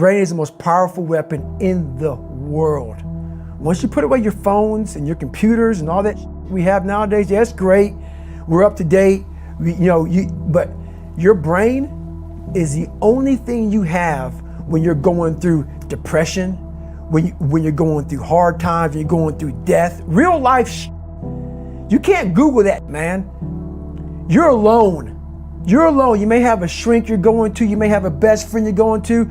brain is the most powerful weapon in the world. Once you put away your phones and your computers and all that we have nowadays, yeah, it's great. We're up to date. But your brain is the only thing you have when you're going through depression, when you're going through hard times, when you're going through death, real life. You can't Google that, man. You're alone. You're alone. You may have a shrink you're going to, you may have a best friend you're going to,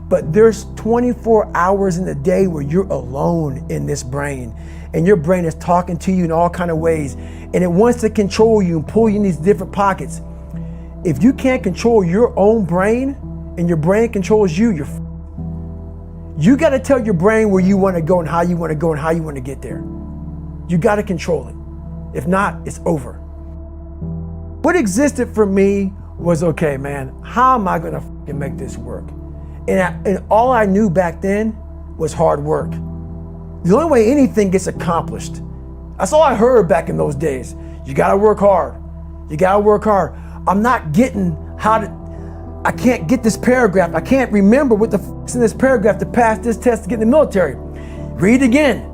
but there's 24 hours in the day where you're alone in this brain, and your brain is talking to you in all kinds of ways, and it wants to control you and pull you in these different pockets. If you can't control your own brain and your brain controls you, you got to tell your brain where you want to go and how you want to go and how you want to get there. You got to control it. If not, it's over. What existed for me was, okay, man, how am I gonna make this work? And all I knew back then was hard work. The only way anything gets accomplished. That's all I heard back in those days. You gotta work hard. You gotta work hard. I'm not getting I can't get this paragraph. I can't remember what the is in this paragraph to pass this test to get in the military. Read it again.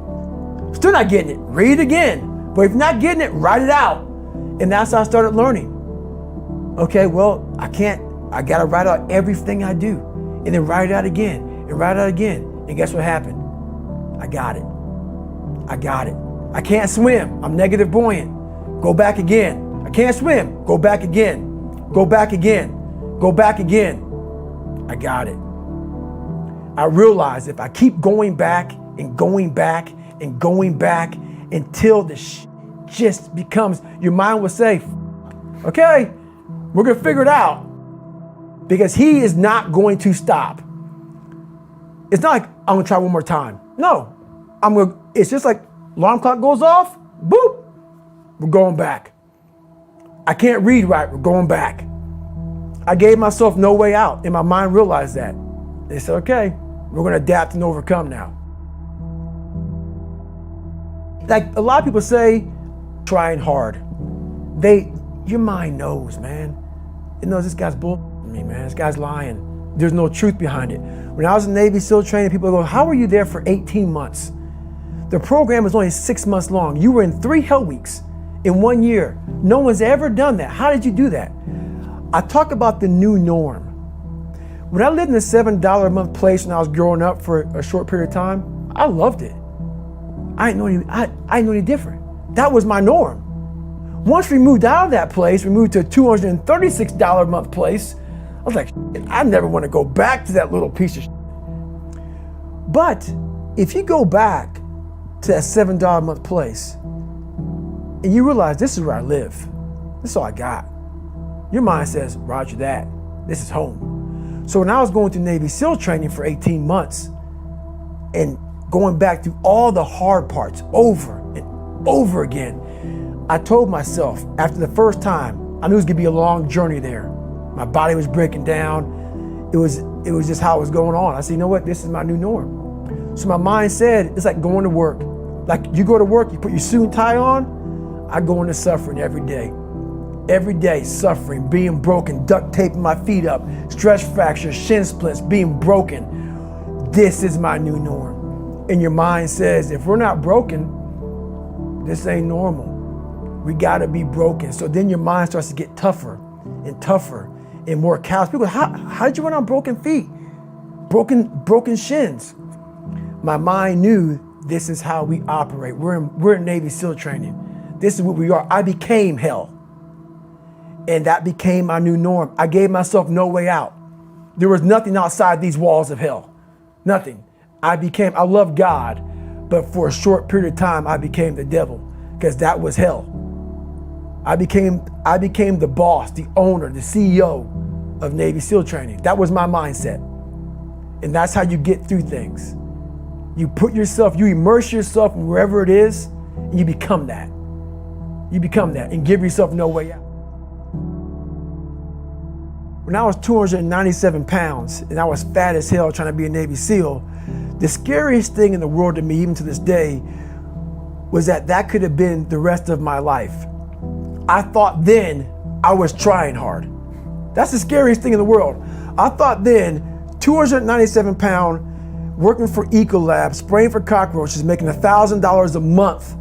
Still not getting it. Read it again. But if you're not getting it, write it out. And that's how I started learning. Okay, well, I gotta write out everything I do. And then write it out again, and write it out again. And guess what happened? I got it. I can't swim, I'm negative buoyant. Go back again. I can't swim, go back again. Go back again, go back again. I got it. I realized if I keep going back and going back and going back until the just becomes, your mind will say, okay, we're gonna figure it out, because he is not going to stop. It's not like I'm gonna try one more time. No, it's just like alarm clock goes off, boop, we're going back. I can't read right, we're going back. I gave myself no way out, and my mind realized that. They said, okay, we're gonna adapt and overcome now. Like a lot of people say, trying hard. Your mind knows, man. It knows this guy's bullshitting me, man. This guy's lying. There's no truth behind it. When I was in Navy SEAL training, people go, how were you there for 18 months? The program was only 6 months long. You were in 3 hell weeks in 1 year. No one's ever done that. How did you do that? I talk about the new norm. When I lived in a $7 a month place when I was growing up for a short period of time, I loved it. I didn't know any different. That was my norm. Once we moved out of that place, we moved to a $236 a month place. I was like, I never want to go back to that little piece of shit. But if you go back to that $7 a month place and you realize this is where I live, this is all I got, your mind says, roger that, this is home. So when I was going through Navy SEAL training for 18 months and going back through all the hard parts over and over again, I told myself after the first time, I knew it was gonna be a long journey there. My body was breaking down. It was just how it was going on. I said, you know what, this is my new norm. So my mind said, it's like going to work. Like you go to work, you put your suit and tie on, I go into suffering every day. Every day suffering, being broken, duct taping my feet up, stress fractures, shin splints, being broken. This is my new norm. And your mind says, if we're not broken, this ain't normal. We gotta be broken. So then your mind starts to get tougher and tougher and more callous. People go, how did you run on broken feet? Broken shins. My mind knew this is how we operate. We're in Navy SEAL training. This is what we are. I became hell. And that became my new norm. I gave myself no way out. There was nothing outside these walls of hell. Nothing. I love God, but for a short period of time, I became the devil, because that was hell. I became the boss, the owner, the CEO of Navy SEAL training. That was my mindset. And that's how you get through things. You immerse yourself in wherever it is, and you become that. You become that and give yourself no way out. When I was 297 pounds and I was fat as hell trying to be a Navy SEAL, the scariest thing in the world to me, even to this day, was that could have been the rest of my life. I thought then I was trying hard. That's the scariest thing in the world. I thought then 297 pound, working for Ecolab, spraying for cockroaches, making $1,000 a month.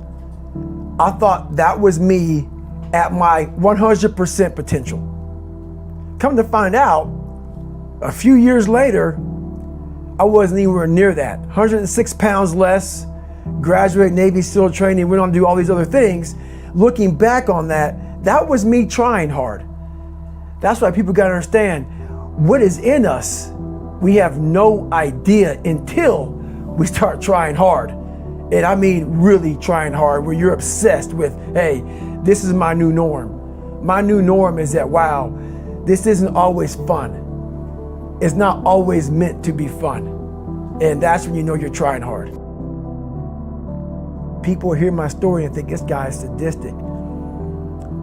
I thought that was me at my 100% potential. Come to find out, a few years later, I wasn't anywhere near that. 106 pounds less, graduated Navy SEAL training, went on to do all these other things. Looking back on that, that was me trying hard. That's why people gotta understand, what is in us, we have no idea until we start trying hard. And I mean really trying hard, where you're obsessed with, hey, this is my new norm. My new norm is that, wow, this isn't always fun. It's not always meant to be fun. And that's when you know you're trying hard. People hear my story and think this guy is sadistic.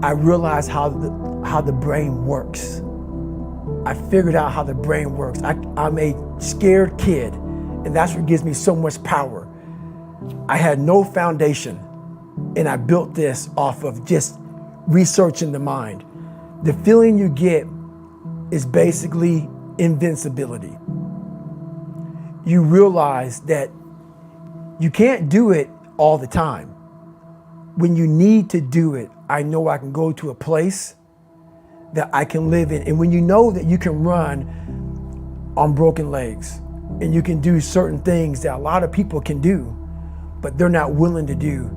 I realized how the brain works. I figured out how the brain works. I'm a scared kid, and that's what gives me so much power. I had no foundation, and I built this off of just researching the mind. The feeling you get is basically invincibility. You realize that you can't do it all the time. When you need to do it, I know I can go to a place that I can live in. And when you know that you can run on broken legs and you can do certain things that a lot of people can do, but they're not willing to do,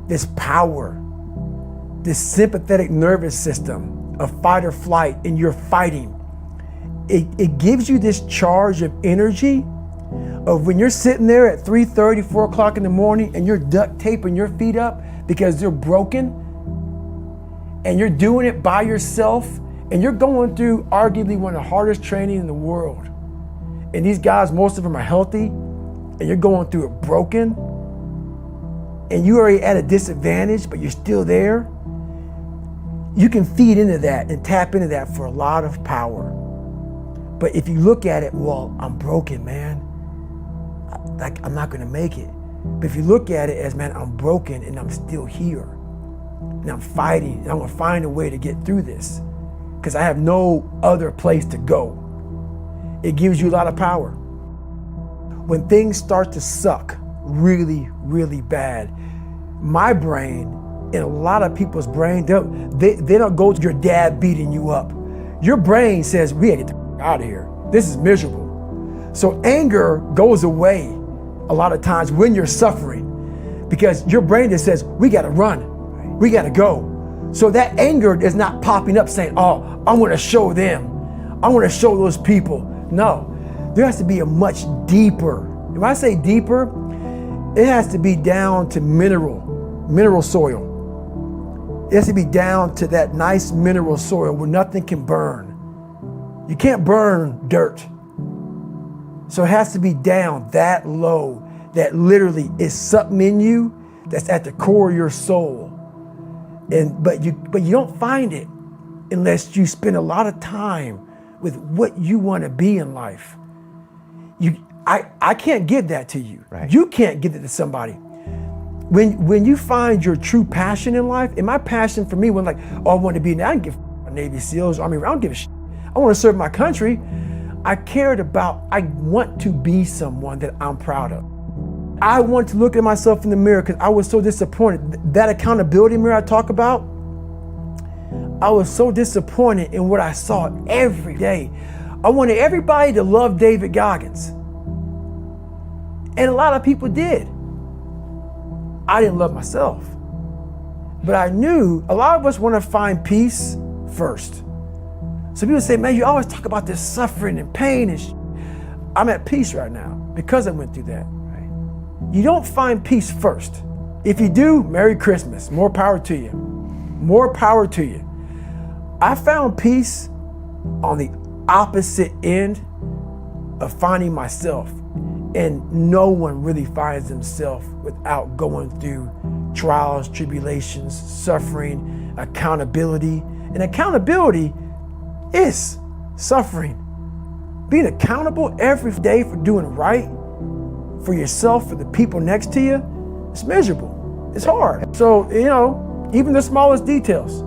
this power, this sympathetic nervous system of fight or flight, and you're fighting, it gives you this charge of energy of when you're sitting there at 3:30, 4 o'clock in the morning and you're duct taping your feet up because they're broken, and you're doing it by yourself, and you're going through arguably one of the hardest training in the world. And these guys, most of them are healthy, and you're going through it broken, and you're already at a disadvantage, but you're still there. You can feed into that and tap into that for a lot of power. But if you look at it, well, I'm broken, man. I'm not gonna make it. But if you look at it as, man, I'm broken and I'm still here, and I'm fighting, and I'm gonna find a way to get through this because I have no other place to go. It gives you a lot of power. When things start to suck really, really bad, my brain and a lot of people's brain, they don't go to your dad beating you up. Your brain says, we gotta get the out of here. This is miserable. So anger goes away a lot of times when you're suffering, because your brain just says, we gotta run, we gotta go. So that anger is not popping up saying, oh, I wanna show them, I wanna show those people. No, there has to be a much deeper, when I say deeper, it has to be down to mineral soil. It has to be down to that nice mineral soil where nothing can burn. You can't burn dirt. So it has to be down that low, that literally is something in you that's at the core of your soul. But you don't find it unless you spend a lot of time with what you want to be in life. I can't give that to you. Right. You can't give it to somebody. When you find your true passion in life, and my passion for me wasn't like, oh, I want to be, I don't give a Navy SEALs, Army, I don't give a shit. I want to serve my country. I want to be someone that I'm proud of. I want to look at myself in the mirror because I was so disappointed. That accountability mirror I talk about, I was so disappointed in what I saw every day. I wanted everybody to love David Goggins. And a lot of people did. I didn't love myself. But I knew a lot of us want to find peace first. So people say, man, you always talk about this suffering and pain and I'm at peace right now because I went through that. Right? You don't find peace first. If you do, Merry Christmas. More power to you. More power to you. I found peace on the opposite end of finding myself. And no one really finds themselves without going through trials, tribulations, suffering, accountability. And accountability is suffering. Being accountable every day for doing right for yourself, for the people next to you, it's miserable. It's hard. So, even the smallest details.